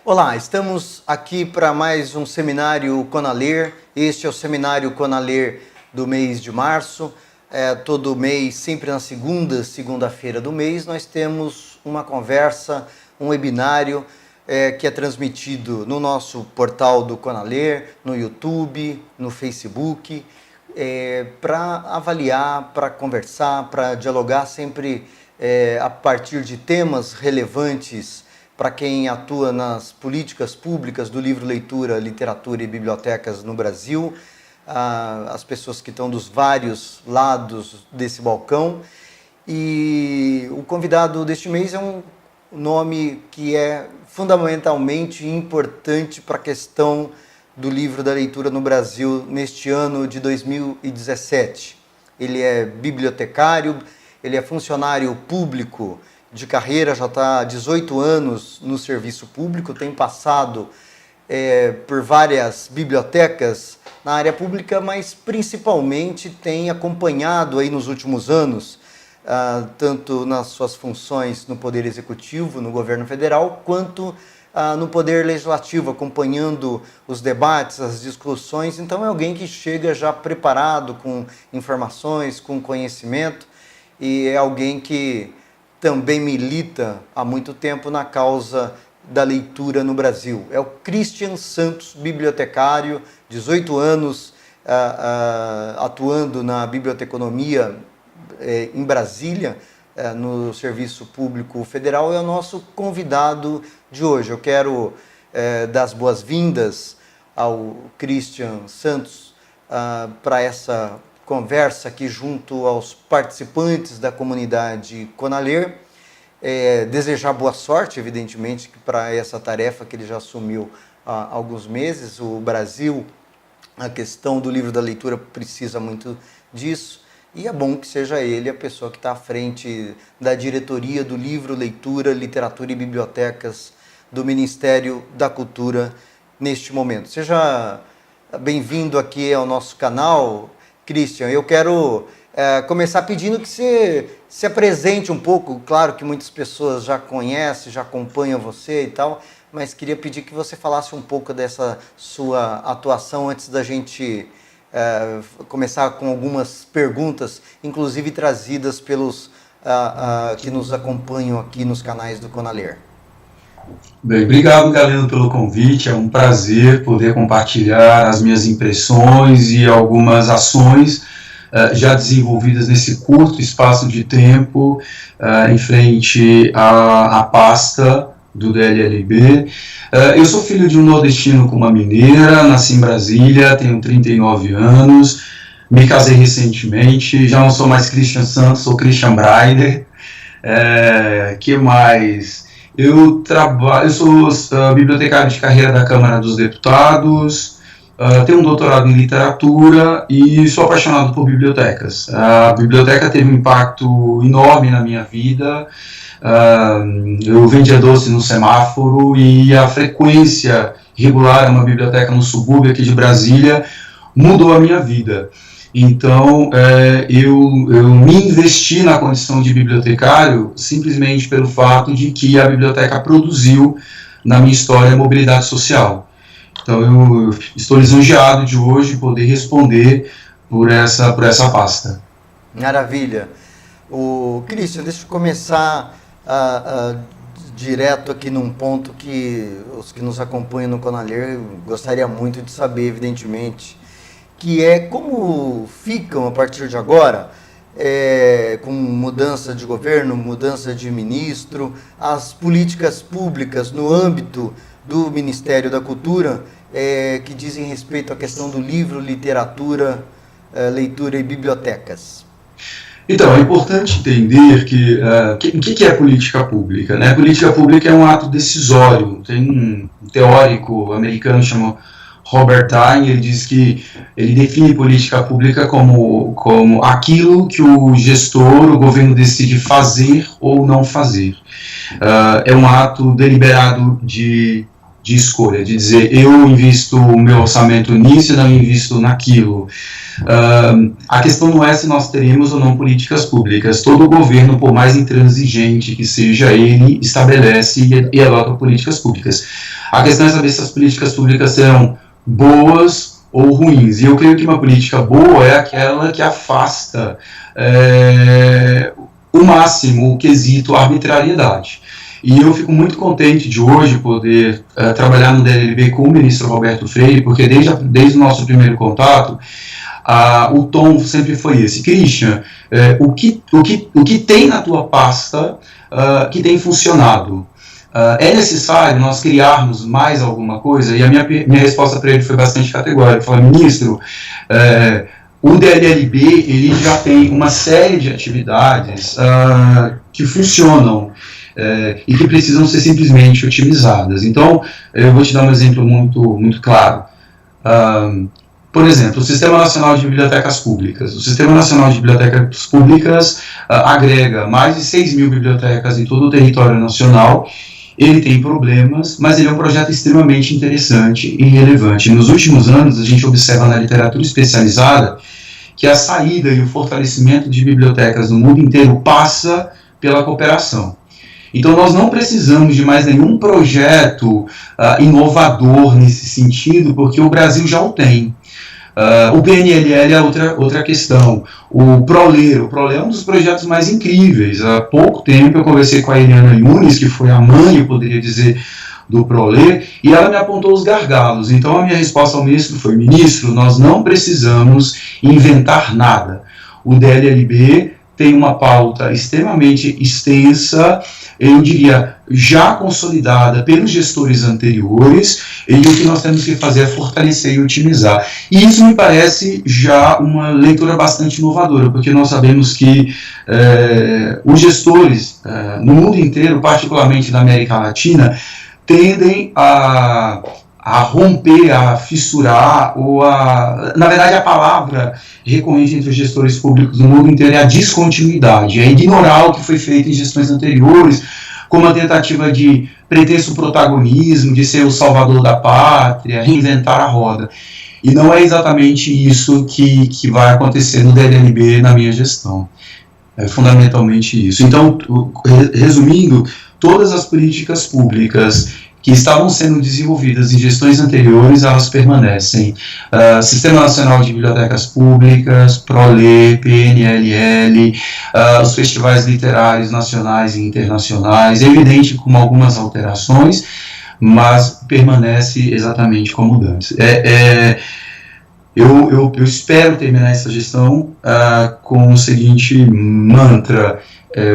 Olá, estamos aqui para mais um seminário Conaler. Este é o seminário Conaler do mês de março. Todo mês, sempre na segunda-feira do mês, nós temos uma conversa, um webinário que é transmitido no nosso portal do Conaler, no YouTube, no Facebook, para avaliar, para conversar, para dialogar sempre a partir de temas relevantes para quem atua nas políticas públicas do livro, leitura, literatura e bibliotecas no Brasil, as pessoas que estão dos vários lados desse balcão. E o convidado deste mês é um nome que é fundamentalmente importante para a questão do livro da leitura no Brasil neste ano de 2017. Ele é bibliotecário, ele é funcionário público de carreira, já está há 18 anos no serviço público, tem passado por várias bibliotecas na área pública, mas principalmente tem acompanhado aí nos últimos anos, tanto nas suas funções no Poder Executivo, no governo federal, quanto no Poder Legislativo, acompanhando os debates, as discussões. Então é alguém que chega já preparado, com informações, com conhecimento, e é alguém que também milita há muito tempo na causa da leitura no Brasil. É o Christian Santos, bibliotecário, 18 anos atuando na biblioteconomia em Brasília, no Serviço Público Federal, é o nosso convidado de hoje. Eu quero dar as boas-vindas ao Christian Santos para essa conversa aqui junto aos participantes da comunidade Conaler, desejar boa sorte, evidentemente, para essa tarefa que ele já assumiu há alguns meses. O Brasil, a questão do livro da leitura precisa muito disso, e é bom que seja ele a pessoa que está à frente da diretoria do livro, leitura, literatura e bibliotecas do Ministério da Cultura neste momento. Seja bem-vindo aqui ao nosso canal, Christian. Eu quero começar pedindo que você se apresente um pouco. Claro que muitas pessoas já conhecem, já acompanham você e tal, mas queria pedir que você falasse um pouco dessa sua atuação antes da gente começar com algumas perguntas, inclusive trazidas pelos que nos acompanham aqui nos canais do Conaler. Bem, obrigado, Galeno, pelo convite. É um prazer poder compartilhar as minhas impressões e algumas ações já desenvolvidas nesse curto espaço de tempo em frente à pasta do DLLB. Eu sou filho de um nordestino com uma mineira, nasci em Brasília, tenho 39 anos, me casei recentemente, já não sou mais Christian Santos, sou Christian Breider. Que mais? Eu sou bibliotecário de carreira da Câmara dos Deputados, tenho um doutorado em literatura e sou apaixonado por bibliotecas. A biblioteca teve um impacto enorme na minha vida. Eu vendia doce no semáforo e a frequência regular a uma biblioteca no subúrbio aqui de Brasília mudou a minha vida. Então, eu me investi na condição de bibliotecário simplesmente pelo fato de que a biblioteca produziu na minha história a mobilidade social. Então, eu estou lisonjeado de hoje poder responder por essa pasta. Maravilha. Christian, deixa eu começar direto aqui num ponto que os que nos acompanham no Conaler gostaria muito de saber, evidentemente, que é como ficam a partir de agora, com mudança de governo, mudança de ministro, as políticas públicas no âmbito do Ministério da Cultura, que dizem respeito à questão do livro, literatura, leitura e bibliotecas. Então, é importante entender o que é política pública, né? Política pública é um ato decisório. Tem um teórico americano chamado Robert Tyne, ele diz que ele define política pública como aquilo que o gestor, o governo decide fazer ou não fazer. É um ato deliberado de de escolha, de dizer eu invisto o meu orçamento nisso e não invisto naquilo. A questão não é se nós teremos ou não políticas públicas. Todo governo, por mais intransigente que seja, ele estabelece e adota políticas públicas. A questão é saber se as políticas públicas serão boas ou ruins. E eu creio que uma política boa é aquela que afasta o máximo o quesito arbitrariedade. E eu fico muito contente de hoje poder trabalhar no DLB com o ministro Roberto Freire, porque desde o nosso primeiro contato, o tom sempre foi esse. Christian, o que tem na tua pasta que tem funcionado? É necessário nós criarmos mais alguma coisa? E a minha resposta para ele foi bastante categórica. Eu falei, ministro, o DLLB ele já tem uma série de atividades que funcionam e que precisam ser simplesmente otimizadas. Então, eu vou te dar um exemplo muito claro. Por exemplo, o Sistema Nacional de Bibliotecas Públicas. O Sistema Nacional de Bibliotecas Públicas agrega mais de 6 mil bibliotecas em todo o território nacional. Ele tem problemas, mas ele é um projeto extremamente interessante e relevante. Nos últimos anos, a gente observa na literatura especializada que a saída e o fortalecimento de bibliotecas no mundo inteiro passa pela cooperação. Então, nós não precisamos de mais nenhum projeto inovador nesse sentido, porque o Brasil já o tem. O PNLL é outra questão. O ProLer é um dos projetos mais incríveis. Há pouco tempo eu conversei com a Eliana Yunes, que foi a mãe, eu poderia dizer, do ProLer, e ela me apontou os gargalos. Então a minha resposta ao ministro foi, ministro, nós não precisamos inventar nada. O DLLB tem uma pauta extremamente extensa, eu diria, já consolidada pelos gestores anteriores, e o que nós temos que fazer é fortalecer e otimizar. E isso me parece já uma leitura bastante inovadora, porque nós sabemos que os gestores no mundo inteiro, particularmente na América Latina, tendem a romper, a fissurar, na verdade a palavra recorrente entre os gestores públicos no mundo inteiro é a descontinuidade, é ignorar o que foi feito em gestões anteriores, como a tentativa de pretenso protagonismo, de ser o salvador da pátria, reinventar a roda. E não é exatamente isso que vai acontecer no DLLB na minha gestão. É fundamentalmente isso. Então, resumindo, todas as políticas públicas que estavam sendo desenvolvidas em gestões anteriores, elas permanecem. Sistema Nacional de Bibliotecas Públicas, ProLer, PNLL, os festivais literários nacionais e internacionais, é evidente com algumas alterações, mas permanece exatamente como antes. Eu espero terminar essa gestão com o seguinte mantra: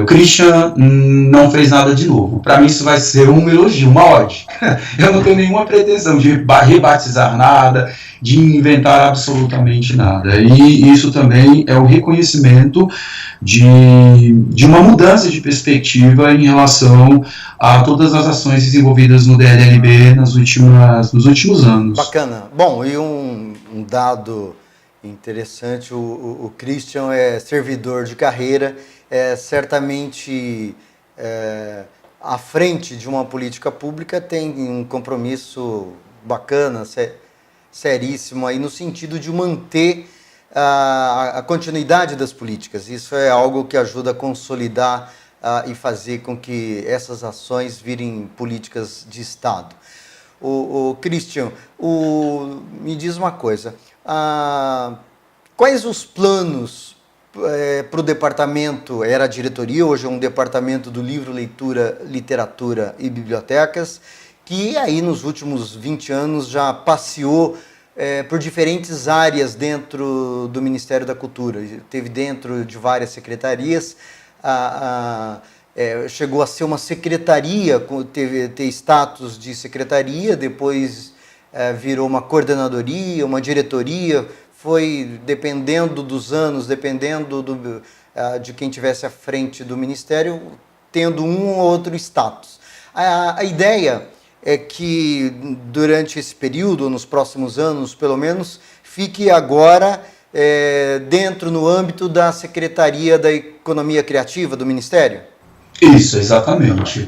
o Christian não fez nada de novo. Para mim isso vai ser um elogio, uma ode. Eu não tenho nenhuma pretensão de rebatizar nada, de inventar absolutamente nada. E isso também é o reconhecimento de uma mudança de perspectiva em relação a todas as ações desenvolvidas no DLLB nos últimos anos. Bacana. Bom, e um dado interessante, o Christian é servidor de carreira, certamente à frente de uma política pública tem um compromisso bacana, seríssimo aí no sentido de manter a continuidade das políticas. Isso é algo que ajuda a consolidar e fazer com que essas ações virem políticas de Estado. Christian, me diz uma coisa, quais os planos para o departamento, era a diretoria, hoje é um departamento do livro, leitura, literatura e bibliotecas, que aí nos últimos 20 anos já passeou por diferentes áreas dentro do Ministério da Cultura, teve dentro de várias secretarias, chegou a ser uma secretaria, ter status de secretaria, depois virou uma coordenadoria, uma diretoria, foi dependendo dos anos, dependendo de quem estivesse à frente do Ministério, tendo um ou outro status. A ideia é que durante esse período, nos próximos anos pelo menos, fique agora no âmbito da Secretaria da Economia Criativa do Ministério? Isso, exatamente.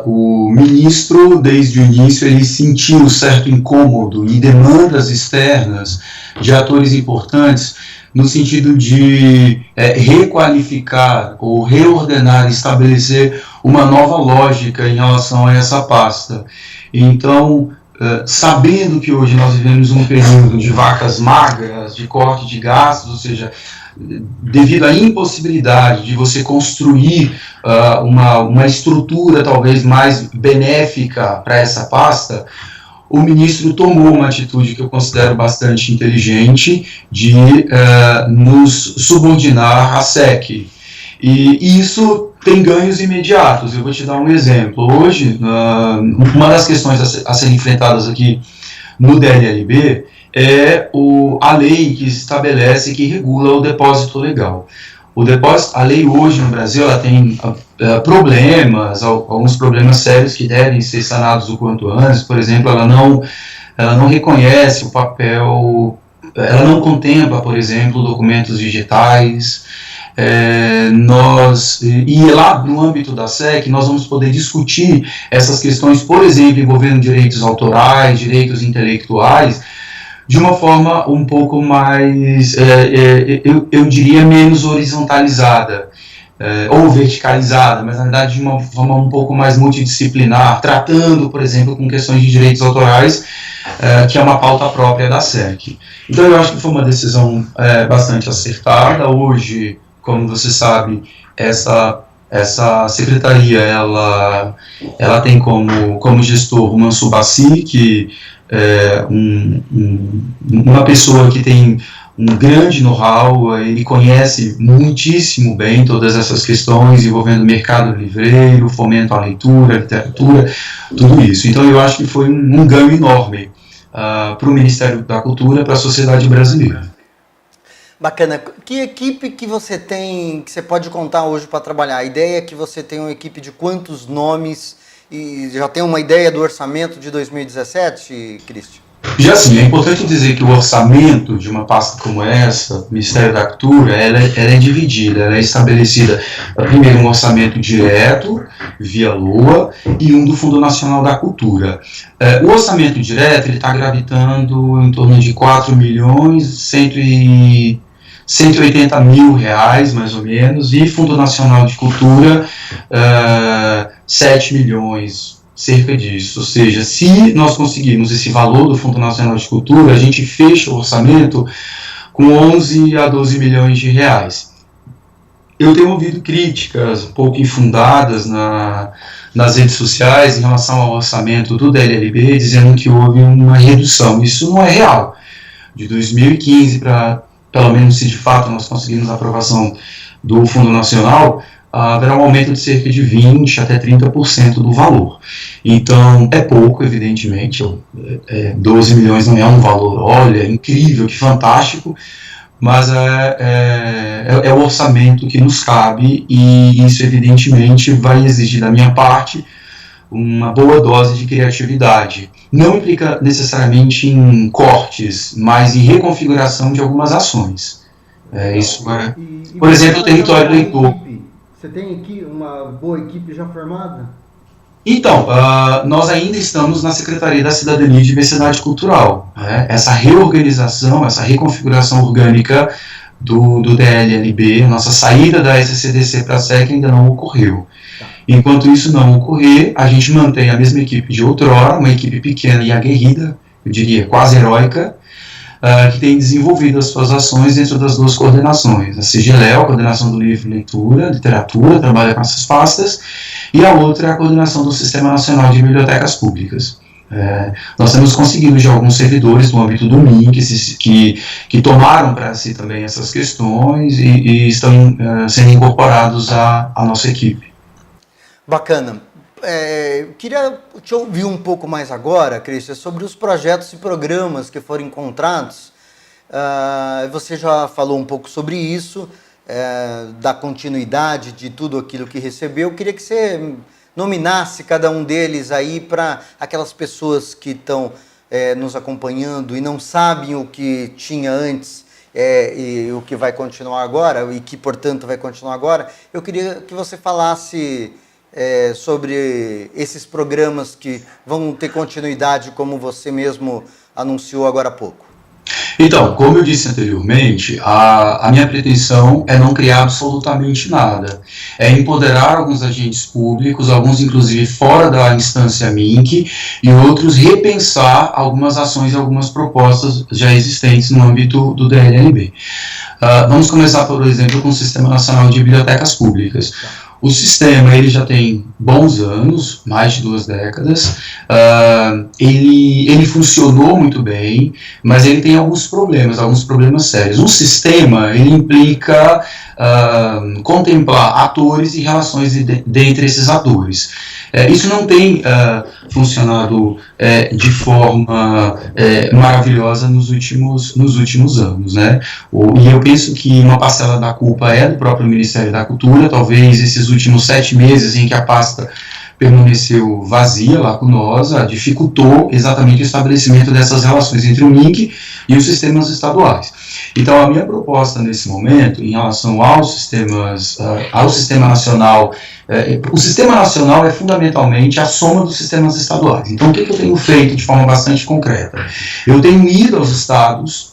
O ministro, desde o início, ele sentiu certo incômodo e demandas externas de atores importantes no sentido de requalificar ou reordenar, estabelecer uma nova lógica em relação a essa pasta. Então, sabendo que hoje nós vivemos um período de vacas magras, de corte de gastos, ou seja, devido à impossibilidade de você construir uma estrutura talvez mais benéfica para essa pasta, o ministro tomou uma atitude que eu considero bastante inteligente de nos subordinar à SEC. E isso tem ganhos imediatos. Eu vou te dar um exemplo. Hoje, uma das questões a serem enfrentadas aqui no DLLB é a lei que estabelece, que regula o depósito legal. A lei hoje no Brasil ela tem problemas, alguns problemas sérios que devem ser sanados o quanto antes. Por exemplo, ela não reconhece o papel, ela não contempla, por exemplo, documentos digitais. E lá no âmbito da SEC nós vamos poder discutir essas questões, por exemplo, envolvendo direitos autorais, direitos intelectuais, de uma forma um pouco mais, eu diria, menos horizontalizada, ou verticalizada, mas na verdade de uma forma um pouco mais multidisciplinar, tratando, por exemplo, com questões de direitos autorais, que é uma pauta própria da SEC. Então eu acho que foi uma decisão bastante acertada. Hoje, como você sabe, essa secretaria, ela tem como gestor o Mansour Bassi, que é uma pessoa que tem um grande know-how, ele conhece muitíssimo bem todas essas questões envolvendo mercado livreiro, fomento à leitura, literatura, tudo isso. Então eu acho que foi um ganho enorme para o Ministério da Cultura, para a sociedade brasileira. Bacana. Que equipe que você tem, que você pode contar hoje para trabalhar? A ideia é que você tem uma equipe de quantos nomes e já tem uma ideia do orçamento de 2017, Cristian? Já sim, é importante dizer que o orçamento de uma pasta como essa, Ministério da Cultura, ela é dividida, ela é estabelecida, primeiro, um orçamento direto, via LOA, e um do Fundo Nacional da Cultura. O orçamento direto está gravitando em torno de 4 milhões, 180 mil reais, mais ou menos, e Fundo Nacional de Cultura, 7 milhões, cerca disso. Ou seja, se nós conseguirmos esse valor do Fundo Nacional de Cultura, a gente fecha o orçamento com 11 a 12 milhões de reais. Eu tenho ouvido críticas um pouco infundadas nas redes sociais em relação ao orçamento do DLLB, dizendo que houve uma redução. Isso não é real. De 2015 para, pelo menos se de fato nós conseguirmos a aprovação do Fundo Nacional, haverá um aumento de cerca de 20% até 30% do valor. Então, é pouco, evidentemente, 12 milhões não é um valor, olha, incrível, que fantástico, mas é o orçamento que nos cabe, e isso, evidentemente, vai exigir da minha parte uma boa dose de criatividade. Não implica necessariamente em cortes, mas em reconfiguração de algumas ações. Por exemplo, o território eleitor. Você tem aqui uma boa equipe já formada? Então, nós ainda estamos na Secretaria da Cidadania e Diversidade Cultural. Essa reorganização, essa reconfiguração orgânica do DLLB, nossa saída da SCDC para a SEC ainda não ocorreu. Enquanto isso não ocorrer, a gente mantém a mesma equipe de outrora, uma equipe pequena e aguerrida, eu diria quase heróica, que tem desenvolvido as suas ações dentro das duas coordenações. A CGLEL, a Coordenação do Livro, Leitura, Literatura, trabalha com essas pastas, e a outra é a coordenação do Sistema Nacional de Bibliotecas Públicas. Nós temos conseguido já alguns servidores no âmbito do MIN que tomaram para si também essas questões e estão sendo incorporados à nossa equipe. Bacana. Eu queria te ouvir um pouco mais agora, Cristian, sobre os projetos e programas que foram encontrados. Você já falou um pouco sobre isso, da continuidade de tudo aquilo que recebeu. Eu queria que você nominasse cada um deles aí para aquelas pessoas que estão nos acompanhando e não sabem o que tinha antes e o que vai continuar agora, e que, portanto, vai continuar agora, eu queria que você falasse sobre esses programas que vão ter continuidade, como você mesmo anunciou agora há pouco. Então, como eu disse anteriormente, a minha pretensão é não criar absolutamente nada. É empoderar alguns agentes públicos, alguns inclusive fora da instância MINC, e outros repensar algumas ações e algumas propostas já existentes no âmbito do DLNB. Vamos começar, por exemplo, com o Sistema Nacional de Bibliotecas Públicas. O sistema ele já tem bons anos, mais de 2 décadas, ele funcionou muito bem, mas ele tem alguns problemas sérios. Um sistema ele implica contemplar atores e relações dentre esses atores. Isso não tem funcionado de forma maravilhosa nos últimos anos, né? E eu penso que uma parcela da culpa é do próprio Ministério da Cultura, talvez esses últimos 7 meses em que a pasta permaneceu vazia, lacunosa, dificultou exatamente o estabelecimento dessas relações entre o MINC e os sistemas estaduais. Então, a minha proposta nesse momento, em relação ao sistema nacional, o sistema nacional é fundamentalmente a soma dos sistemas estaduais. Então, o que eu tenho feito de forma bastante concreta? Eu tenho ido aos estados,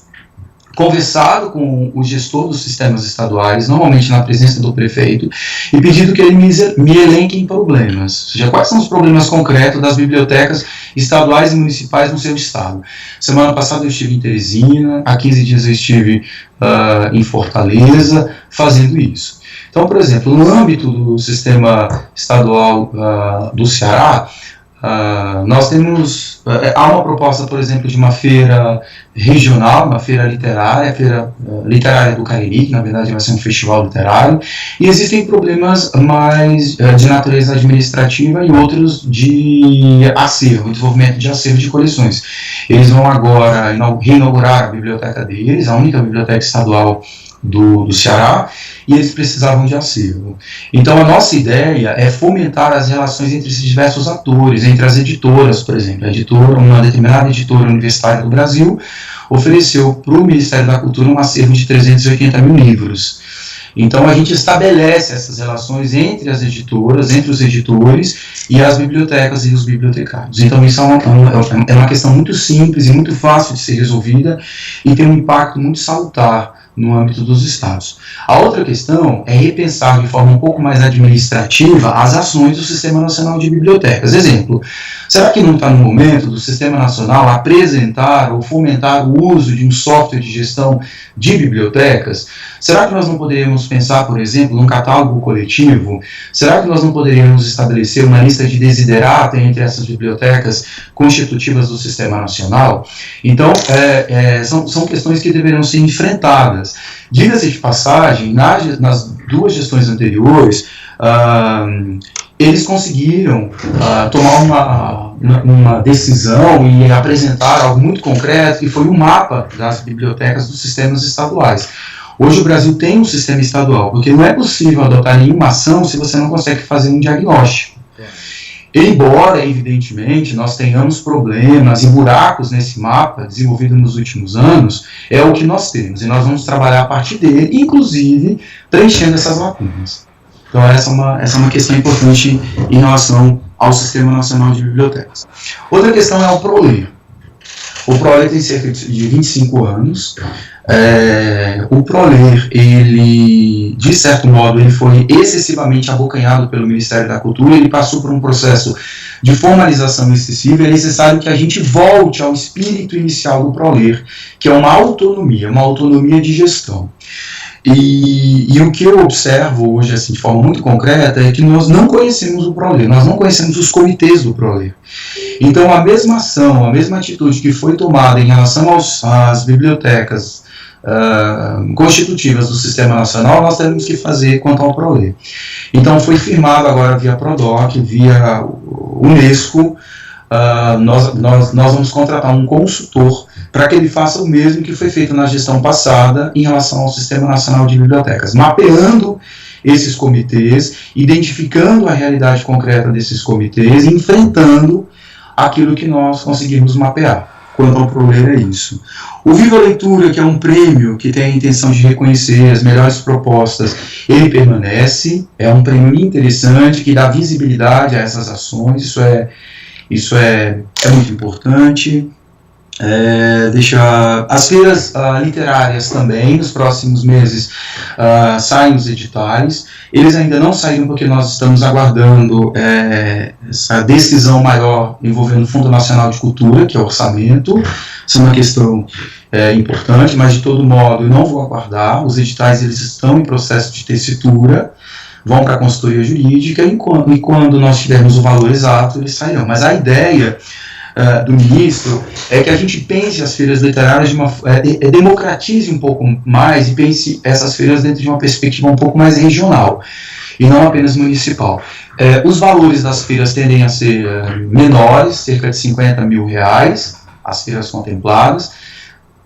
conversado com o gestor dos sistemas estaduais, normalmente na presença do prefeito, e pedido que ele me elenque problemas. Ou seja, quais são os problemas concretos das bibliotecas estaduais e municipais no seu estado. Semana passada eu estive em Teresina, há 15 dias eu estive em Fortaleza, fazendo isso. Então, por exemplo, no âmbito do sistema estadual do Ceará, nós temos, há uma proposta, por exemplo, de uma feira regional, uma feira literária, a Feira Literária do Cariri, que na verdade vai ser um festival literário, e existem problemas mais de natureza administrativa e outros de acervo, desenvolvimento de acervo de coleções. Eles vão agora reinaugurar a biblioteca deles, a única biblioteca estadual do Ceará, e eles precisavam de acervo. Então a nossa ideia é fomentar as relações entre esses diversos atores, entre as editoras, por exemplo. Uma determinada editora universitária do Brasil ofereceu para o Ministério da Cultura um acervo de 380 mil livros. Então a gente estabelece essas relações entre as editoras, entre os editores e as bibliotecas e os bibliotecários. Então isso é uma questão muito simples e muito fácil de ser resolvida e tem um impacto muito salutar no âmbito dos estados. A outra questão é repensar de forma um pouco mais administrativa as ações do Sistema Nacional de Bibliotecas. Exemplo, será que não está no momento do Sistema Nacional apresentar ou fomentar o uso de um software de gestão de bibliotecas? Será que nós não poderíamos pensar, por exemplo, num catálogo coletivo? Será que nós não poderíamos estabelecer uma lista de desiderata entre essas bibliotecas constitutivas do Sistema Nacional? Então, são questões que deverão ser enfrentadas. Diga-se de passagem, nas 2 gestões anteriores, eles conseguiram tomar uma decisão e apresentar algo muito concreto, que foi um mapa das bibliotecas dos sistemas estaduais. Hoje o Brasil tem um sistema estadual, porque não é possível adotar nenhuma ação se você não consegue fazer um diagnóstico. Embora, evidentemente, nós tenhamos problemas e buracos nesse mapa desenvolvido nos últimos anos, é o que nós temos, e nós vamos trabalhar a partir dele, inclusive preenchendo essas lacunas. Então essa é uma questão importante em relação ao Sistema Nacional de Bibliotecas. Outra questão é o ProLer. O ProLer tem cerca de 25 anos. O ProLer, ele, de certo modo, ele foi excessivamente abocanhado pelo Ministério da Cultura, ele passou por um processo de formalização excessiva. É necessário que a gente volte ao espírito inicial do ProLer, que é uma autonomia de gestão. E o que eu observo hoje, assim, de forma muito concreta, é que nós não conhecemos o ProLer, nós não conhecemos os comitês do ProLer. Então, a mesma ação, a mesma atitude que foi tomada em relação às bibliotecas constitutivas do Sistema Nacional, nós temos que fazer quanto ao ProLer. Então, foi firmado agora via PRODOC, via Unesco, nós vamos contratar um consultor para que ele faça o mesmo que foi feito na gestão passada em relação ao Sistema Nacional de Bibliotecas, mapeando esses comitês, identificando a realidade concreta desses comitês e enfrentando aquilo que nós conseguimos mapear. quanto ao ProLer é isso. O Viva Leitura, que é um prêmio que tem a intenção de reconhecer as melhores propostas, ele permanece, é um prêmio interessante, que dá visibilidade a essas ações, isso é muito importante. As feiras literárias também, nos próximos meses, saem os editais. Eles ainda não saíram porque nós estamos aguardando essa decisão maior envolvendo o Fundo Nacional de Cultura, que é o orçamento. Isso é uma questão importante, mas de todo modo eu não vou aguardar. Os editais eles estão em processo de tessitura, vão para a consultoria jurídica e quando nós tivermos o valor exato, eles sairão. Mas a ideia do ministro é que a gente pense as feiras literárias, democratize um pouco mais e pense essas feiras dentro de uma perspectiva um pouco mais regional e não apenas municipal. Os valores das feiras tendem a ser menores, cerca de R$50 mil, as feiras contempladas,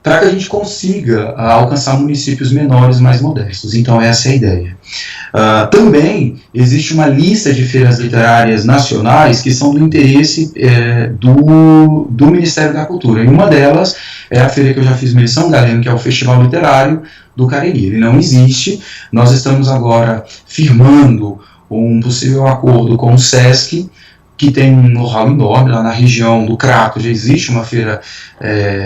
para que a gente consiga alcançar municípios menores, mais modestos. Então essa é a ideia. Também existe uma lista de feiras literárias nacionais que são do interesse do Ministério da Cultura, e uma delas é a feira que eu já fiz menção, Galeno, que é o Festival Literário do Cariri. Ele não existe, nós estamos agora firmando um possível acordo com o SESC, que tem um know-how enorme lá na região do Crato, já existe uma feira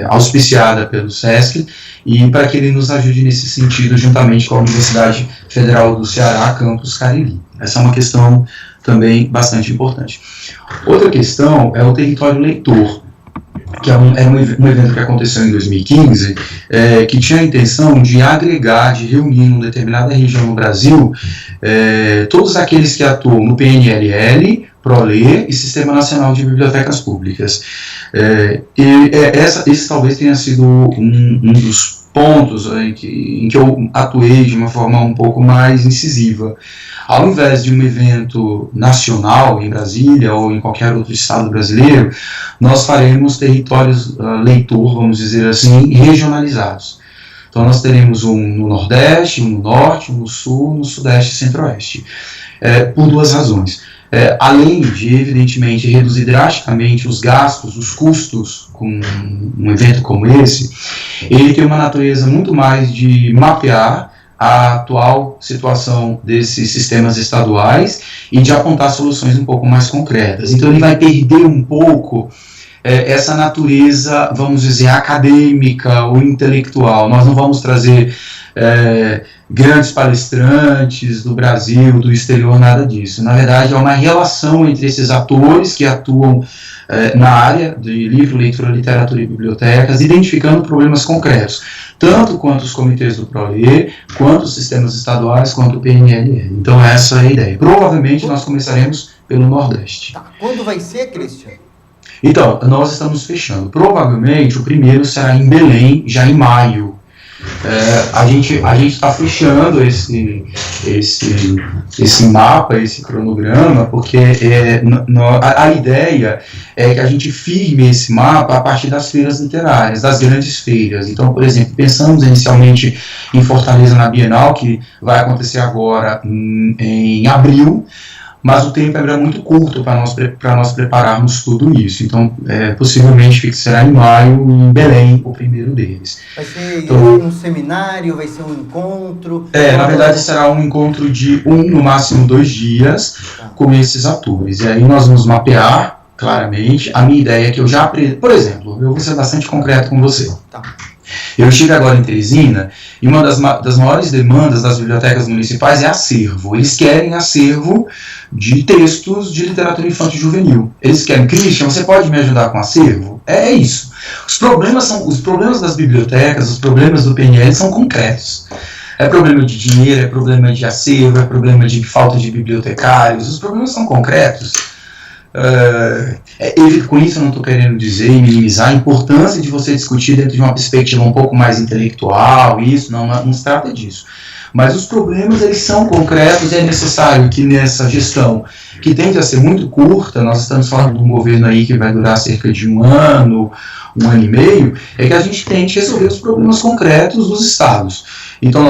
auspiciada pelo SESC, e para que ele nos ajude nesse sentido, juntamente com a Universidade Federal do Ceará, Campus Cariri. Essa é uma questão também bastante importante. Outra questão é o território leitor, que é um evento que aconteceu em 2015, que tinha a intenção de agregar, de reunir em uma determinada região no Brasil, todos aqueles que atuam no PNLL, ProLer e Sistema Nacional de Bibliotecas Públicas. Esse talvez tenha sido um dos pontos em que eu atuei de uma forma um pouco mais incisiva. Ao invés de um evento nacional em Brasília ou em qualquer outro estado brasileiro, nós faremos territórios leitor, vamos dizer assim, regionalizados. Então nós teremos um no Nordeste, um no Norte, um no Sul, no Sudeste e Centro-Oeste, por duas razões. Além de, evidentemente, reduzir drasticamente os gastos, os custos com um evento como esse, ele tem uma natureza muito mais de mapear a atual situação desses sistemas estaduais e de apontar soluções um pouco mais concretas. Então ele vai perder um pouco essa natureza, vamos dizer, acadêmica ou intelectual. Nós não vamos trazer grandes palestrantes do Brasil, do exterior, nada disso. Na verdade, é uma relação entre esses atores que atuam na área de livro, leitura, literatura e bibliotecas, identificando problemas concretos, tanto quanto os comitês do ProLer, quanto os sistemas estaduais, quanto o PNLL. Então essa é a ideia. Provavelmente nós começaremos pelo Nordeste. Tá. Quando vai ser, Christian? Então, nós estamos fechando. Provavelmente o primeiro será em Belém, já em maio. A gente está fechando esse mapa, esse cronograma, porque a ideia é que a gente firme esse mapa a partir das feiras literárias, das grandes feiras. Então, por exemplo, pensamos inicialmente em Fortaleza na Bienal, que vai acontecer agora em abril, mas o tempo era muito curto para nós prepararmos tudo isso. Então, possivelmente será em maio, em Belém, o primeiro deles. Vai ser um seminário, vai ser um encontro? Na verdade, será um encontro de no máximo 2 dias, com esses atores. E aí nós vamos mapear, claramente. A minha ideia é que eu já aprendi. Por exemplo, eu vou ser bastante concreto com você. Tá. Eu estive agora em Teresina e uma das maiores demandas das bibliotecas municipais é acervo. Eles querem acervo de textos de literatura infantil e juvenil. Eles querem, Christian, você pode me ajudar com acervo? É isso. Os problemas das bibliotecas, os problemas do PNL são concretos. É problema de dinheiro, é problema de acervo, é problema de falta de bibliotecários. Os problemas são concretos. Com isso eu não estou querendo dizer e minimizar a importância de você discutir dentro de uma perspectiva um pouco mais intelectual, isso, não se trata disso. Mas os problemas, eles são concretos e é necessário que nessa gestão, que tende a ser muito curta, nós estamos falando de um governo aí que vai durar cerca de 1 ano, 1 ano e meio, é que a gente tente resolver os problemas concretos dos estados. Então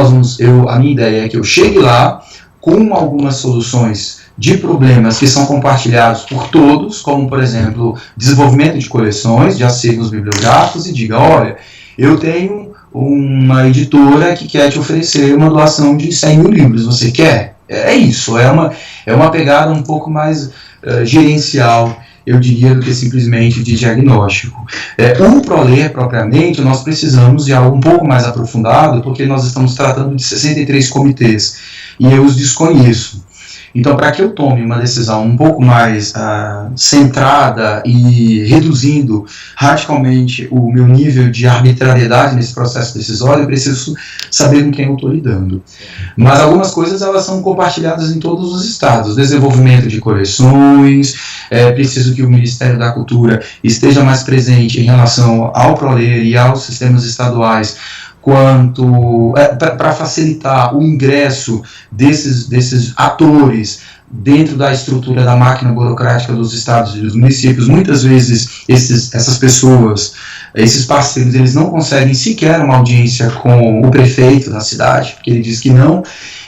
a minha ideia é que eu chegue lá com algumas soluções de problemas que são compartilhados por todos, como, por exemplo, desenvolvimento de coleções, de acervos bibliográficos, e diga, olha, eu tenho uma editora que quer te oferecer uma doação de 100 mil livros, você quer? É isso, é uma pegada um pouco mais gerencial, eu diria, do que simplesmente de diagnóstico. O ProLer, propriamente, nós precisamos de algo um pouco mais aprofundado, porque nós estamos tratando de 63 comitês, e eu os desconheço. Então, para que eu tome uma decisão um pouco mais centrada e reduzindo radicalmente o meu nível de arbitrariedade nesse processo decisório, eu preciso saber com quem eu estou lidando. Mas algumas coisas, elas são compartilhadas em todos os estados. Desenvolvimento de coleções, preciso que o Ministério da Cultura esteja mais presente em relação ao ProLer e aos sistemas estaduais, quanto para facilitar o ingresso desses atores dentro da estrutura da máquina burocrática dos estados e dos municípios. Muitas vezes essas pessoas, esses parceiros, eles não conseguem sequer uma audiência com o prefeito da cidade, porque ele diz que não,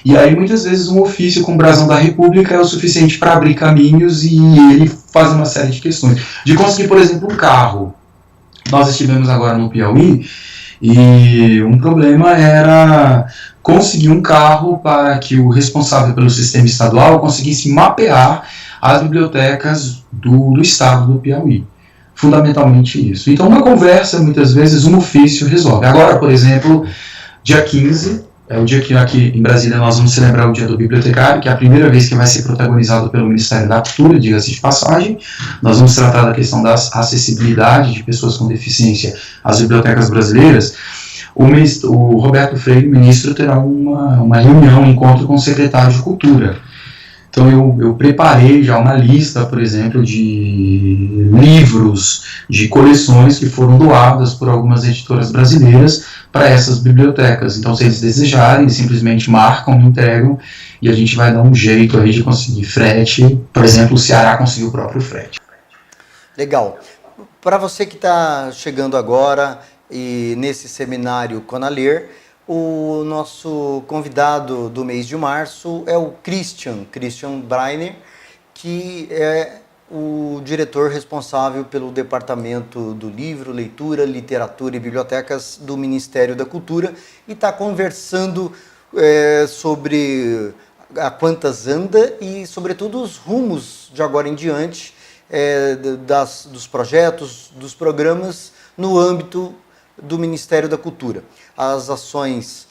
e aí muitas vezes um ofício com o brasão da República é o suficiente para abrir caminhos, e ele faz uma série de questões. De conseguir, por exemplo, um carro. Nós estivemos agora no Piauí, e um problema era conseguir um carro para que o responsável pelo sistema estadual conseguisse mapear as bibliotecas do estado do Piauí. Fundamentalmente isso. Então, uma conversa, muitas vezes, um ofício resolve. Agora, por exemplo, dia 15, é o dia que aqui em Brasília nós vamos celebrar o Dia do Bibliotecário, que é a primeira vez que vai ser protagonizado pelo Ministério da Cultura, diga-se de passagem. Nós vamos tratar da questão da acessibilidade de pessoas com deficiência às bibliotecas brasileiras. O Roberto Freire, ministro, terá uma reunião, um encontro com o secretário de Cultura. Então eu preparei já uma lista, por exemplo, de livros, de coleções que foram doadas por algumas editoras brasileiras para essas bibliotecas. Então, se eles desejarem, eles simplesmente marcam, me entregam, e a gente vai dar um jeito aí de conseguir frete. Por exemplo, o Ceará conseguiu o próprio frete. Legal. Para você que está chegando agora e nesse seminário CONALER, o nosso convidado do mês de março é o Christian Breiner, que é o diretor responsável pelo Departamento do Livro, Leitura, Literatura e Bibliotecas do Ministério da Cultura, e está conversando sobre a quantas anda e, sobretudo, os rumos de agora em diante dos projetos, dos programas no âmbito do Ministério da Cultura. As ações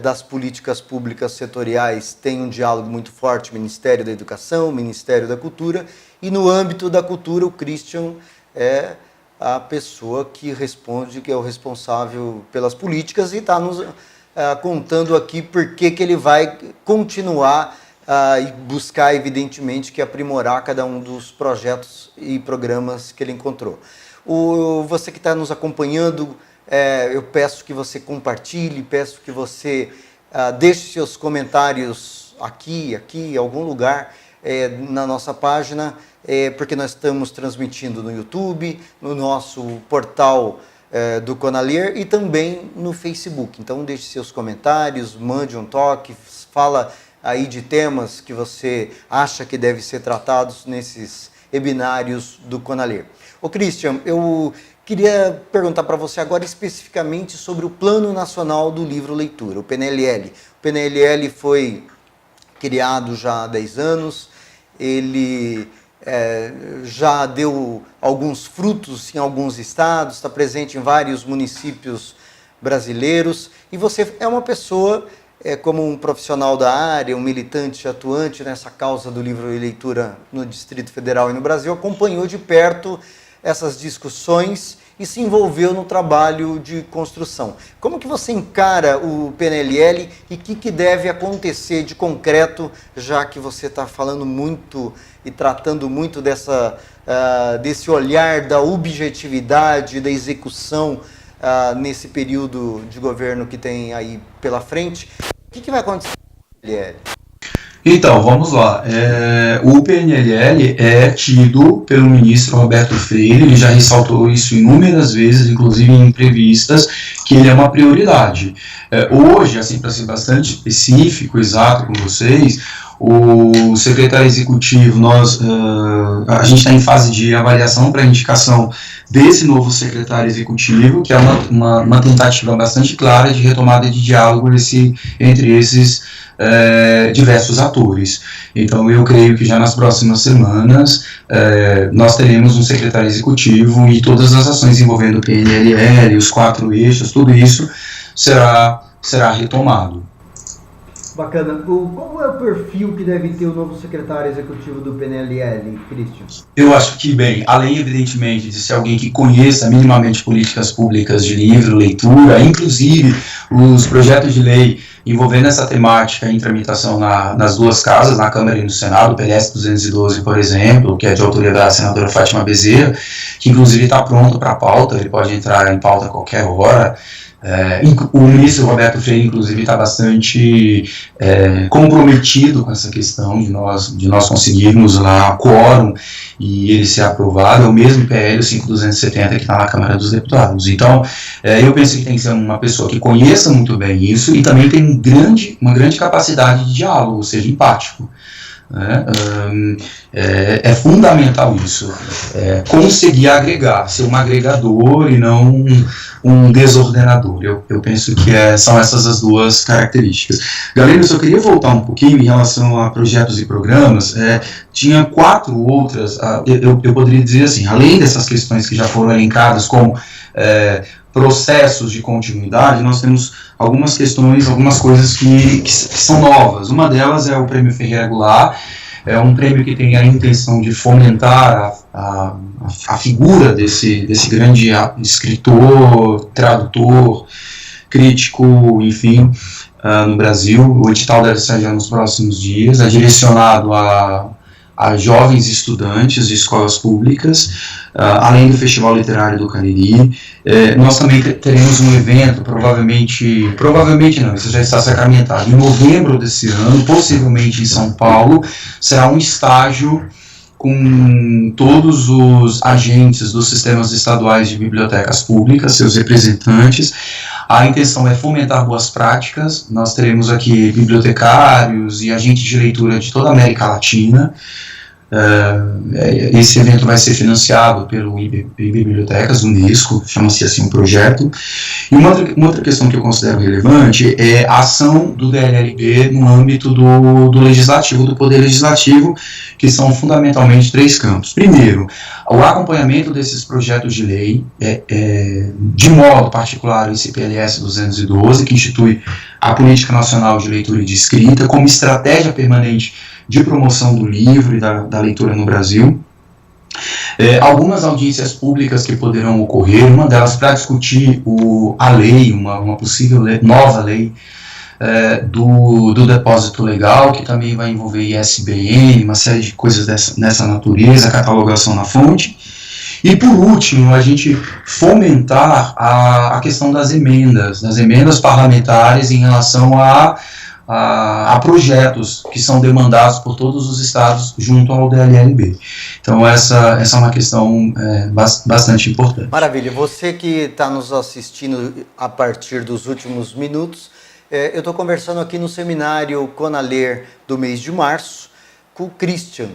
das políticas públicas setoriais têm um diálogo muito forte, Ministério da Educação, Ministério da Cultura, e no âmbito da cultura o Christian é a pessoa que responde, que é o responsável pelas políticas, e está nos contando aqui por que ele vai continuar e buscar, evidentemente, que aprimorar cada um dos projetos e programas que ele encontrou. Você que está nos acompanhando, eu peço que você compartilhe, peço que você deixe seus comentários aqui, em algum lugar na nossa página, porque nós estamos transmitindo no YouTube, no nosso portal do CONALER e também no Facebook. Então deixe seus comentários, mande um toque, fala aí de temas que você acha que devem ser tratados nesses webinários do CONALER. Ô Christian, eu queria perguntar para você agora especificamente sobre o Plano Nacional do Livro Leitura, o PNLL. O PNLL foi criado já há 10 anos, ele já deu alguns frutos em alguns estados, está presente em vários municípios brasileiros, e você é uma pessoa, como um profissional da área, um militante atuante nessa causa do livro e leitura no Distrito Federal e no Brasil, acompanhou de perto essas discussões e se envolveu no trabalho de construção. Como que você encara o PNLL e o que deve acontecer de concreto, já que você está falando muito e tratando muito desse olhar da objetividade, da execução nesse período de governo que tem aí pela frente? O que vai acontecer com o PNLL? Então, vamos lá. O PNLL é tido pelo ministro Roberto Freire, ele já ressaltou isso inúmeras vezes, inclusive em entrevistas, que ele é uma prioridade. Hoje, assim, para ser bastante específico, exato com vocês, O secretário executivo, a gente está em fase de avaliação para indicação desse novo secretário executivo, que é uma tentativa bastante clara de retomada de diálogo entre esses diversos atores. Então, eu creio que já nas próximas semanas nós teremos um secretário executivo e todas as ações envolvendo o PNLL, os 4 eixos, tudo isso será retomado. Bacana. Qual é o perfil que deve ter o novo secretário executivo do PNLL, Christian? Eu acho que, bem, além, evidentemente, de ser alguém que conheça minimamente políticas públicas de livro, leitura, inclusive os projetos de lei envolvendo essa temática em tramitação nas 2 casas, na Câmara e no Senado, o PLS 212, por exemplo, que é de autoria da senadora Fátima Bezerra, que inclusive está pronto para a pauta, ele pode entrar em pauta a qualquer hora. O ministro Roberto Freire, inclusive, está bastante comprometido com essa questão de nós conseguirmos lá quórum e ele ser aprovado. É o mesmo PL 5270 que está na Câmara dos Deputados. Então, eu penso que tem que ser uma pessoa que conheça muito bem isso e também tem uma grande capacidade de diálogo, ou seja, empático. É fundamental isso, conseguir agregar, ser um agregador e não um desordenador. Eu penso que são essas as 2 características. Galera, eu só queria voltar um pouquinho em relação a projetos e programas. Tinha 4 outras, eu poderia dizer assim, além dessas questões que já foram elencadas como processos de continuidade, nós temos algumas questões, algumas coisas que são novas. Uma delas é o Prêmio Ferreira Goulart, é um prêmio que tem a intenção de fomentar a figura desse grande escritor, tradutor, crítico, enfim, no Brasil. O edital deve sair já nos próximos dias, é direcionado a jovens estudantes de escolas públicas, além do Festival Literário do Cariri. Nós também teremos um evento, provavelmente não, isso já está sacramentado, em novembro desse ano, possivelmente em São Paulo, será um estágio com todos os agentes dos sistemas estaduais de bibliotecas públicas, seus representantes. A intenção é fomentar boas práticas. Nós teremos aqui bibliotecários e agentes de leitura de toda a América Latina. Esse evento vai ser financiado pelo Bibliotecas, Unesco, chama-se assim um projeto. E uma outra questão que eu considero relevante é a ação do DLLB no âmbito do legislativo, do poder legislativo, que são fundamentalmente 3 campos. Primeiro, o acompanhamento desses projetos de lei, de modo particular esse PLS 212, que institui a Política Nacional de Leitura e de Escrita como estratégia permanente de promoção do livro e da leitura no Brasil. Algumas audiências públicas que poderão ocorrer, uma delas para discutir a lei, uma possível nova lei do depósito legal, que também vai envolver ISBN, uma série de coisas nessa natureza, catalogação na fonte. E por último, a gente fomentar a questão das emendas parlamentares em relação a projetos que são demandados por todos os estados junto ao DLLB. Então essa é uma questão bastante importante. Maravilha. Você que está nos assistindo a partir dos últimos minutos, eu estou conversando aqui no seminário Conaler do mês de março com o Christian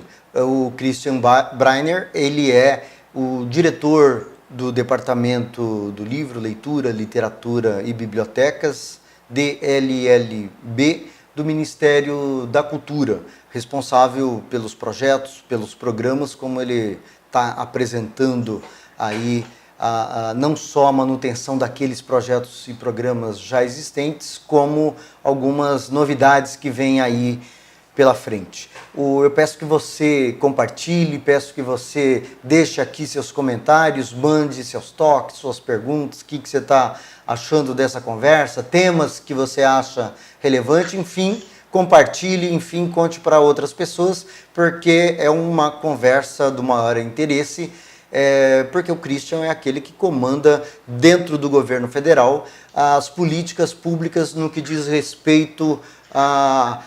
Breiner. Ele é o diretor do Departamento do Livro, Leitura, Literatura e Bibliotecas, DLLB, do Ministério da Cultura, responsável pelos projetos, pelos programas, como ele está apresentando aí, não só a manutenção daqueles projetos e programas já existentes, como algumas novidades que vêm aí pela frente. Eu peço que você compartilhe, peço que você deixe aqui seus comentários, mande seus toques, suas perguntas, o que você está achando dessa conversa, temas que você acha relevante, enfim, compartilhe, enfim, conte para outras pessoas, porque é uma conversa do maior interesse, porque o Christian é aquele que comanda dentro do governo federal as políticas públicas no que diz respeito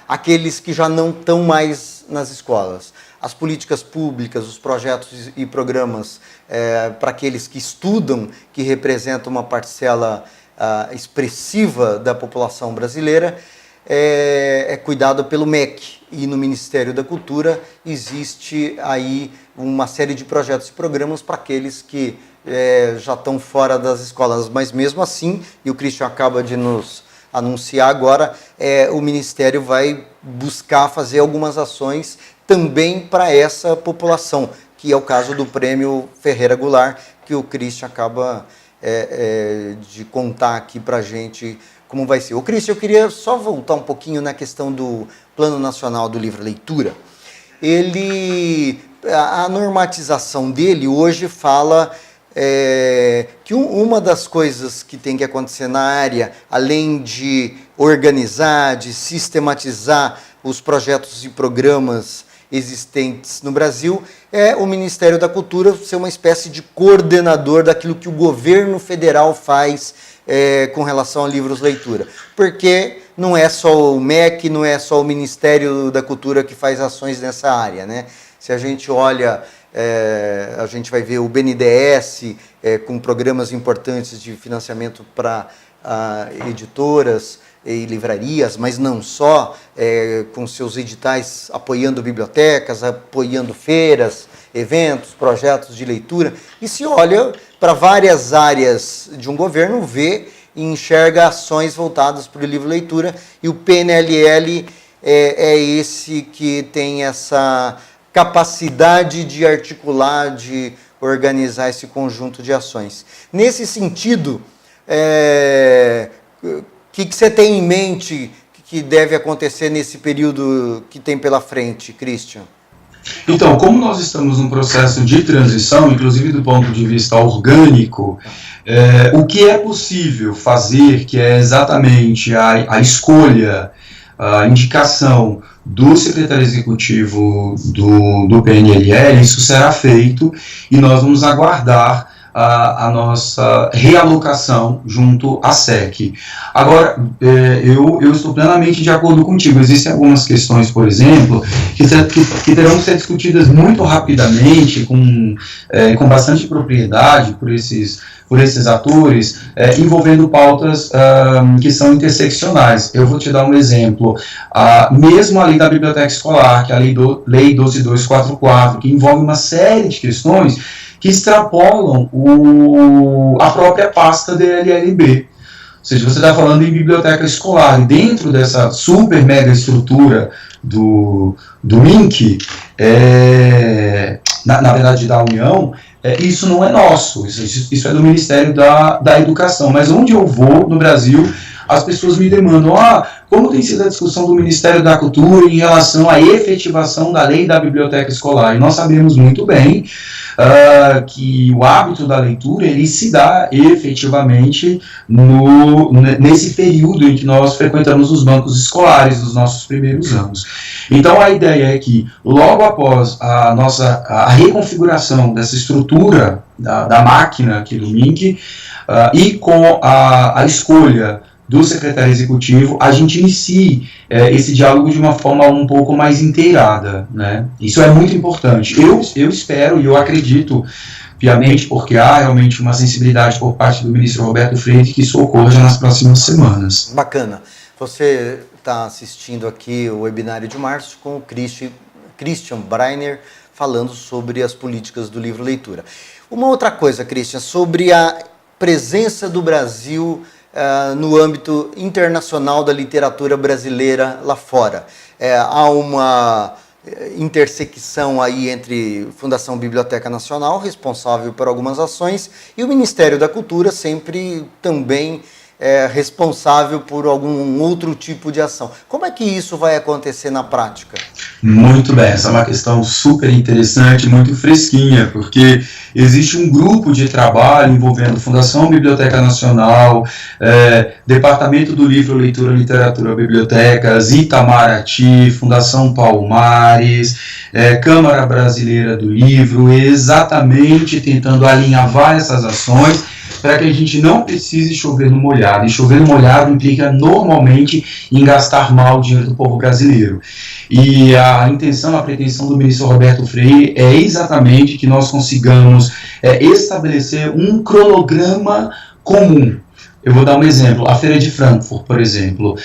àqueles que já não estão mais nas escolas. As políticas públicas, os projetos e programas para aqueles que estudam, que representam uma parcela expressiva da população brasileira, é cuidado pelo MEC, e no Ministério da Cultura existe aí uma série de projetos e programas para aqueles que já estão fora das escolas, mas mesmo assim, e o Christian acaba de nos anunciar agora, o Ministério vai buscar fazer algumas ações também para essa população, que é o caso do Prêmio Ferreira Goulart, que o Christian acaba de contar aqui para a gente como vai ser. Ô Christian, eu queria só voltar um pouquinho na questão do Plano Nacional do Livro Leitura. A normatização dele hoje fala que uma das coisas que tem que acontecer na área, além de organizar, de sistematizar os projetos e programas existentes no Brasil, é o Ministério da Cultura ser uma espécie de coordenador daquilo que o governo federal faz com relação a livros leitura. Porque não é só o MEC, não é só o Ministério da Cultura que faz ações nessa área, né? Se a gente olha, a gente vai ver o BNDES com programas importantes de financiamento para editoras e livrarias, mas não só, com seus editais apoiando bibliotecas, apoiando feiras, eventos, projetos de leitura, e se olha para várias áreas de um governo, vê e enxerga ações voltadas para o livro leitura, e o PNLL é esse que tem essa capacidade de articular, de organizar esse conjunto de ações. Nesse sentido, o que você tem em mente que deve acontecer nesse período que tem pela frente, Christian? Então, como nós estamos num processo de transição, inclusive do ponto de vista orgânico, o que é possível fazer, que é exatamente a escolha, a indicação do secretário executivo do PNLL, isso será feito e nós vamos aguardar a nossa realocação junto à SEC. Agora, eu estou plenamente de acordo contigo. Existem algumas questões, por exemplo, que terão que ser discutidas muito rapidamente, com bastante propriedade por esses atores, envolvendo pautas que são interseccionais. Eu vou te dar um exemplo. Mesmo a lei da biblioteca escolar, que é a lei 12.244, que envolve uma série de questões que extrapolam a própria pasta DLLB. Ou seja, você está falando em biblioteca escolar, e dentro dessa super mega estrutura do INC, na verdade da União, isso não é nosso, isso é do Ministério da Educação. Mas onde eu vou no Brasil, as pessoas me demandam, como tem sido a discussão do Ministério da Cultura em relação à efetivação da lei da biblioteca escolar? E nós sabemos muito bem que o hábito da leitura, ele se dá efetivamente nesse período em que nós frequentamos os bancos escolares dos nossos primeiros anos. Então a ideia é que logo após a reconfiguração dessa estrutura da máquina aqui do MINC, e com a escolha do secretário executivo, a gente inicie esse diálogo de uma forma um pouco mais inteirada, né? Isso é muito importante. Eu espero e eu acredito piamente, porque há realmente uma sensibilidade por parte do ministro Roberto Freire, que isso ocorra já nas próximas semanas. Bacana. Você está assistindo aqui o webinário de março com o Christian Breiner, falando sobre as políticas do livro leitura. Uma outra coisa, Christian, sobre a presença do Brasil no âmbito internacional da literatura brasileira lá fora. Há uma intersecção aí entre Fundação Biblioteca Nacional, responsável por algumas ações, e o Ministério da Cultura, sempre também responsável por algum outro tipo de ação. Como é que isso vai acontecer na prática? Muito bem, essa é uma questão super interessante, muito fresquinha, porque existe um grupo de trabalho envolvendo Fundação Biblioteca Nacional, Departamento do Livro, Leitura, Literatura, Bibliotecas, Itamaraty, Fundação Palmares, Câmara Brasileira do Livro, exatamente tentando alinhavar essas ações para que a gente não precise chover no molhado. E chover no molhado implica normalmente em gastar mal o dinheiro do povo brasileiro. E a intenção, a pretensão do ministro Roberto Freire é exatamente que nós consigamos estabelecer um cronograma comum Eu vou dar um exemplo, a Feira de Frankfurt, por exemplo.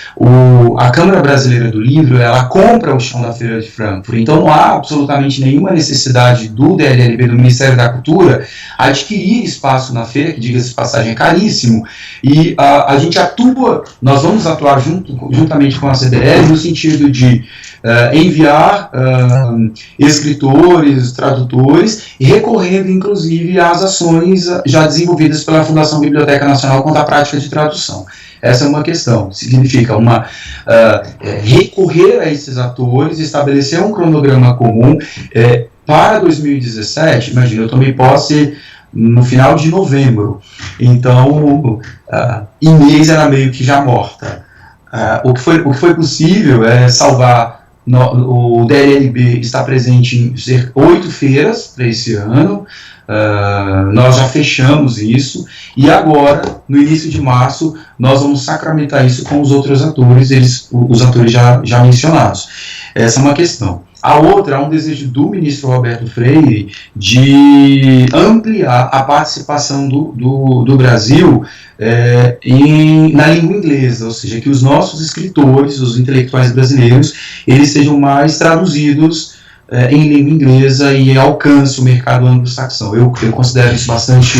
A Câmara Brasileira do Livro, ela compra o chão da Feira de Frankfurt, então não há absolutamente nenhuma necessidade do DLLB, do Ministério da Cultura, adquirir espaço na feira, que, diga-se de passagem, é caríssimo, e a gente atua, nós vamos atuar juntamente com a CBL no sentido de enviar escritores, tradutores, e recorrendo, inclusive, às ações já desenvolvidas pela Fundação Biblioteca Nacional quanto à prática de tradução. Essa é uma questão, significa recorrer a esses atores, estabelecer um cronograma comum. Para 2017, imagina, eu tomei posse no final de novembro, então Inês era meio que já morta. O que foi possível é salvar. O DLLB está presente em 8 feiras para esse ano, nós já fechamos isso, e agora, no início de março, nós vamos sacramentar isso com os outros atores, os atores já mencionados. Essa é uma questão. A outra é um desejo do ministro Roberto Freire de ampliar a participação do Brasil na língua inglesa, ou seja, que os nossos escritores, os intelectuais brasileiros, eles sejam mais traduzidos em língua inglesa e alcance o mercado anglo-saxão. Eu considero isso bastante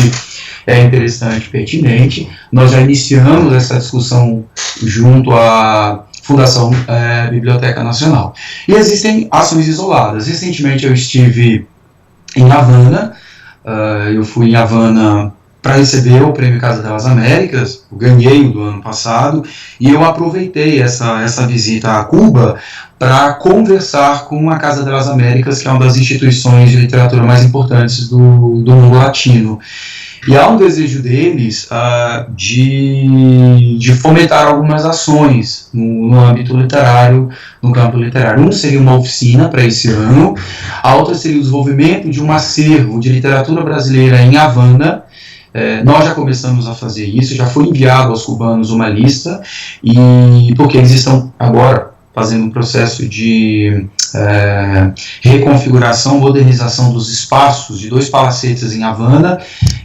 interessante e pertinente. Nós já iniciamos essa discussão junto à Fundação Biblioteca Nacional. E existem ações isoladas. Recentemente eu estive em Havana, eu fui em Havana para receber o Prêmio Casa das Américas, eu ganhei o do ano passado, e eu aproveitei essa visita a Cuba para conversar com a Casa das Américas, que é uma das instituições de literatura mais importantes do mundo latino. E há um desejo deles de fomentar algumas ações no âmbito literário, no campo literário. Um seria uma oficina para esse ano, a outra seria o desenvolvimento de um acervo de literatura brasileira em Havana. Nós já começamos a fazer isso, já foi enviado aos cubanos uma lista, e porque eles estão agora fazendo um processo de reconfiguração, modernização dos espaços de 2 palacetes em Havana,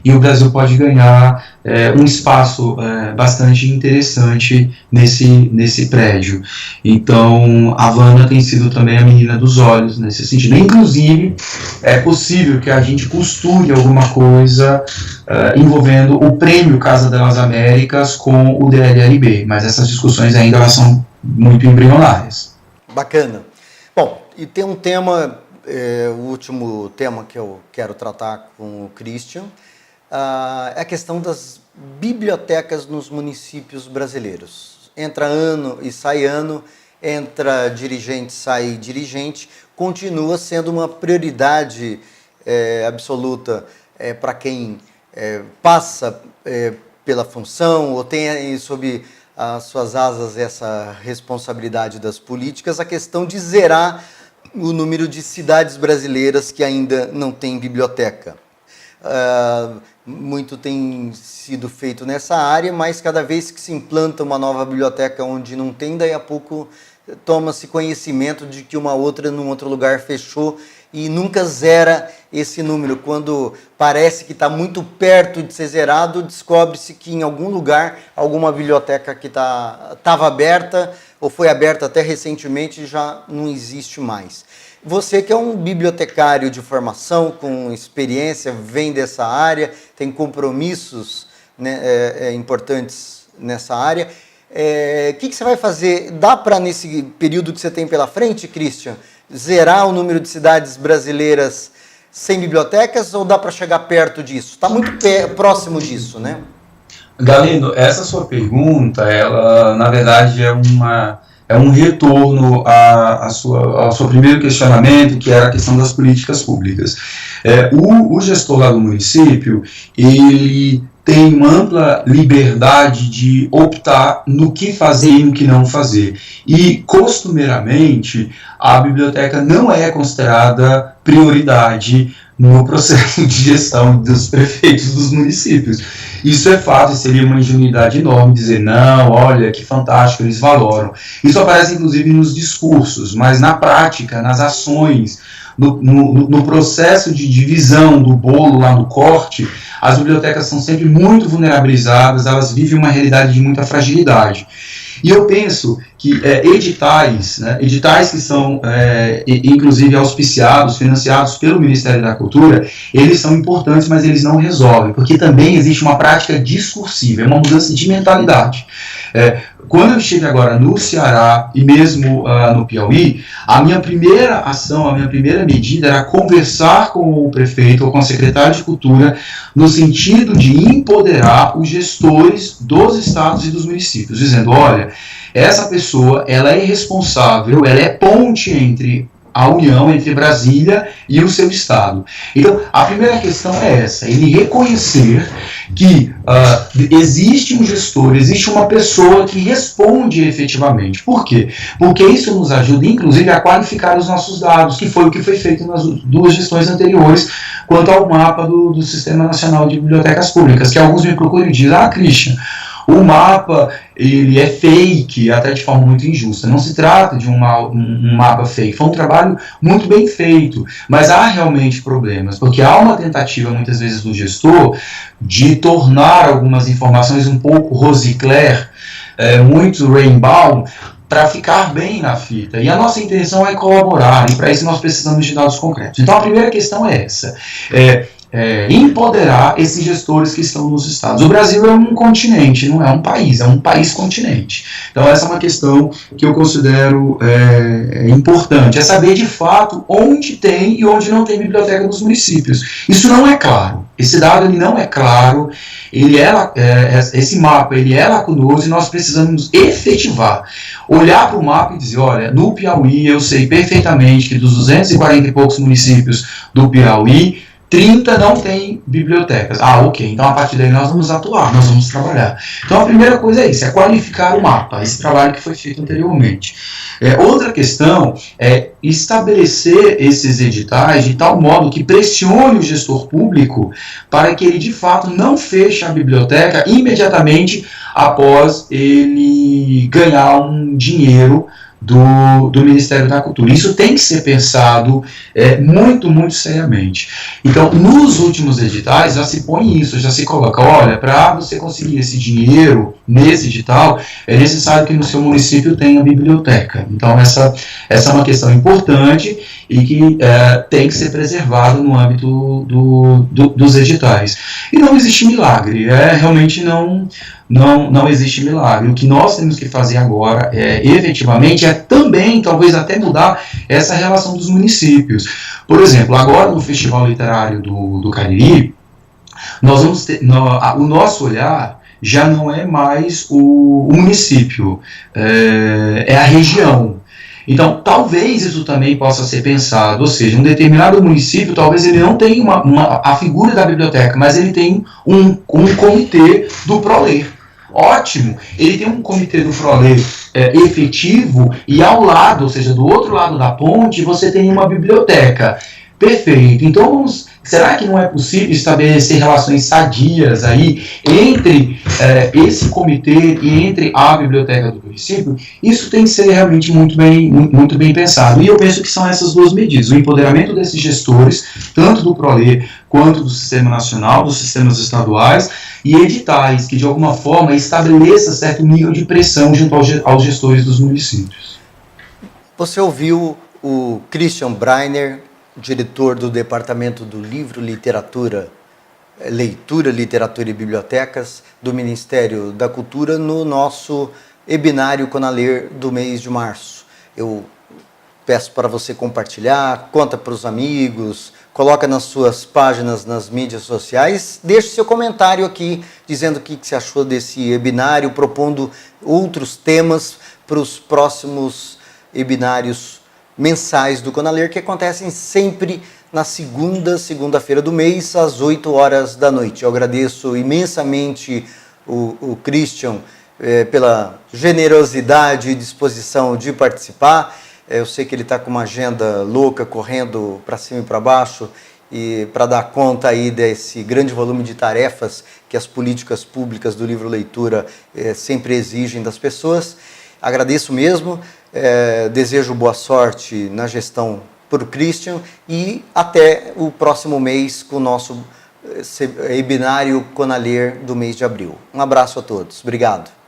e o Brasil pode ganhar um espaço bastante interessante nesse prédio. Então, Havana tem sido também a menina dos olhos nesse sentido. Inclusive, é possível que a gente costure alguma coisa envolvendo o Prêmio Casa das Américas com o DLLB, mas essas discussões ainda elas são muito embrionárias. Bacana. Bom, e tem um tema, o último tema que eu quero tratar com o Christian, é a questão das bibliotecas nos municípios brasileiros. Entra ano e sai ano, entra dirigente, sai dirigente, continua sendo uma prioridade absoluta para quem passa pela função ou tem sob as suas asas essa responsabilidade das políticas, a questão de zerar o número de cidades brasileiras que ainda não têm biblioteca. Muito tem sido feito nessa área, mas cada vez que se implanta uma nova biblioteca onde não tem, daí a pouco toma-se conhecimento de que uma outra num outro lugar fechou e nunca zera esse número. Quando parece que está muito perto de ser zerado, descobre-se que em algum lugar, alguma biblioteca que estava aberta ou foi aberta até recentemente já não existe mais. Você que é um bibliotecário de formação, com experiência, vem dessa área, tem compromissos, né, importantes nessa área, que você vai fazer? Dá para, nesse período que você tem pela frente, Christian, zerar o número de cidades brasileiras sem bibliotecas ou dá para chegar perto disso? Está muito próximo disso, né? Galindo, essa sua pergunta, ela na verdade é um retorno ao seu primeiro questionamento, que era a questão das políticas públicas. O gestor lá do município, ele tem uma ampla liberdade de optar no que fazer e no que não fazer. E, costumeiramente, a biblioteca não é considerada prioridade no processo de gestão dos prefeitos dos municípios. Isso é fato, e seria uma ingenuidade enorme dizer, não, olha, que fantástico, eles valoram. Isso aparece, inclusive, nos discursos, mas na prática, nas ações, no processo de divisão do bolo lá no corte, as bibliotecas são sempre muito vulnerabilizadas, elas vivem uma realidade de muita fragilidade. E eu penso que editais, né, editais que são, inclusive, auspiciados, financiados pelo Ministério da Cultura, eles são importantes, mas eles não resolvem, porque também existe uma prática discursiva, é uma mudança de mentalidade. Quando eu estive agora no Ceará e mesmo no Piauí, a minha primeira ação, a minha primeira medida era conversar com o prefeito ou com o secretário de Cultura no sentido de empoderar os gestores dos estados e dos municípios, dizendo, olha, essa pessoa, ela é responsável, ela é ponte entre a união, entre Brasília e o seu estado. Então, a primeira questão é essa, ele reconhecer que existe um gestor, existe uma pessoa que responde efetivamente. Por quê? Porque isso nos ajuda, inclusive, a qualificar os nossos dados, que foi o que foi feito nas duas gestões anteriores, quanto ao mapa do Sistema Nacional de Bibliotecas Públicas, que alguns me procuram e dizem, Christian, o mapa, ele é fake, até de forma muito injusta. Não se trata de um mapa fake, foi um trabalho muito bem feito, mas há realmente problemas, porque há uma tentativa, muitas vezes, do gestor de tornar algumas informações um pouco Rosicler, muito Rainbow, para ficar bem na fita. E a nossa intenção é colaborar, e para isso nós precisamos de dados concretos. Então a primeira questão é essa. Empoderar esses gestores que estão nos estados. O Brasil é um continente, não é um país-continente. Então essa é uma questão que eu considero importante, é saber de fato onde tem e onde não tem biblioteca nos municípios. Isso não é claro, esse dado ele não é claro, esse mapa ele é lacunoso e nós precisamos efetivar, olhar para o mapa e dizer, olha, no Piauí eu sei perfeitamente que dos 240 e poucos municípios do Piauí, 30 não tem bibliotecas. Ok, então a partir daí nós vamos atuar, nós vamos trabalhar. Então a primeira coisa é isso, é qualificar o mapa, esse trabalho que foi feito anteriormente. Outra questão é estabelecer esses editais de tal modo que pressione o gestor público para que ele de fato não feche a biblioteca imediatamente após ele ganhar um dinheiro do Ministério da Cultura. Isso tem que ser pensado muito, muito seriamente. Então, nos últimos editais, já se põe isso, já se coloca, olha, para você conseguir esse dinheiro nesse edital, é necessário que no seu município tenha biblioteca. Então, essa é uma questão importante e que tem que ser preservada no âmbito dos editais. E não existe milagre, realmente não existe milagre. O que nós temos que fazer agora, efetivamente, é também, talvez até mudar essa relação dos municípios. Por exemplo, agora no Festival Literário do Cariri, nós vamos ter, o nosso olhar já não é mais o município, é a região. Então, talvez isso também possa ser pensado, ou seja, um determinado município, talvez ele não tenha a figura da biblioteca, mas ele tem um comitê do ProLer. Ótimo, ele tem um comitê do ProLer efetivo e ao lado, ou seja, do outro lado da ponte, você tem uma biblioteca. Perfeito, então será que não é possível estabelecer relações sadias aí entre esse comitê e entre a biblioteca do município? Isso tem que ser realmente muito bem pensado. E eu penso que são essas duas medidas, o empoderamento desses gestores, tanto do ProLer quanto do Sistema Nacional, dos sistemas estaduais, e editais que de alguma forma estabeleça certo nível de pressão junto aos gestores dos municípios. Você ouviu o Christian Breiner, diretor do Departamento do Livro, Literatura, Leitura, Literatura e Bibliotecas do Ministério da Cultura no nosso webinário Conaler do mês de março. Eu peço para você compartilhar, conta para os amigos, coloca nas suas páginas, nas mídias sociais, deixe seu comentário aqui dizendo o que você achou desse webinário, propondo outros temas para os próximos webinários mensais do Conaler, que acontecem sempre na segunda-feira do mês, às 8 horas da noite. Eu agradeço imensamente o Christian pela generosidade e disposição de participar. Eu sei que ele está com uma agenda louca, correndo para cima e para baixo, e para dar conta aí desse grande volume de tarefas que as políticas públicas do livro leitura sempre exigem das pessoas. Agradeço mesmo. Desejo boa sorte na gestão por Christian, e até o próximo mês com o nosso webinário Conalir do mês de abril. Um abraço a todos. Obrigado.